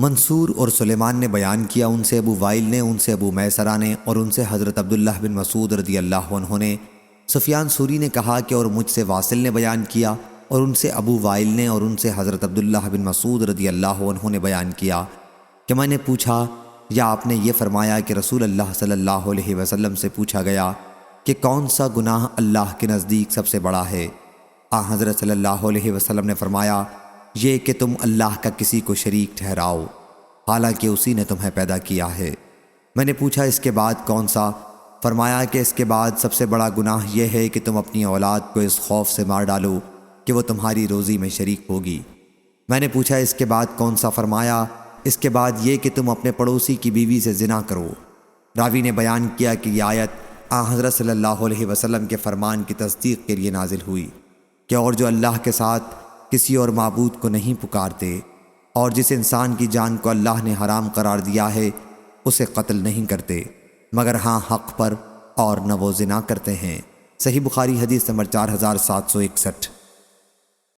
منصور اور سلیمان نے بیان کیا، ان سے ابو وائل نے، ان سے ابو میسرہ نے، اور ان سے حضرت عبداللہ بن مسعود رضی اللہ عنہ نے۔ سفیان ثوری نے کہا کہ اور مجھ سے واصل نے بیان کیا، اور ان سے ابو وائل نے، اور ان سے حضرت عبداللہ بن مسعود رضی اللہ عنہ نے بیان کیا کہ میں نے پوچھا، یا آپ نے یہ فرمایا کہ رسول اللہ صلی اللہ علیہ وسلم سے پوچھا گیا کہ کون سا گناہ اللہ کے نزدیک سب سے بڑا ہے؟ حضرت صلی اللہ علیہ وسلم نے فرمایا، یہ کہ تم اللہ کا کسی کو شریک ٹھہراؤ، حالانکہ اسی نے تمہیں پیدا کیا ہے۔ میں نے پوچھا اس کے بعد کون سا؟ فرمایا کہ اس کے بعد سب سے بڑا گناہ یہ ہے کہ تم اپنی اولاد کو اس خوف سے مار ڈالو کہ وہ تمہاری روزی میں شریک ہوگی۔ میں نے پوچھا اس کے بعد کون سا؟ فرمایا اس کے بعد یہ کہ تم اپنے پڑوسی کی بیوی سے زنا کرو۔ راوی نے بیان کیا کہ یہ آیت حضرت صلی اللہ علیہ وسلم کے فرمان کی تصدیق کے لیے نازل ہوئی کہ اور جو اللہ کے ساتھ کسی اور معبود کو نہیں پکارتے، اور جس انسان کی جان کو اللہ نے حرام قرار دیا ہے اسے قتل نہیں کرتے، مگر ہاں حق پر، اور نہ وہ زنا کرتے ہیں۔ صحیح بخاری حدیث نمبر 4761۔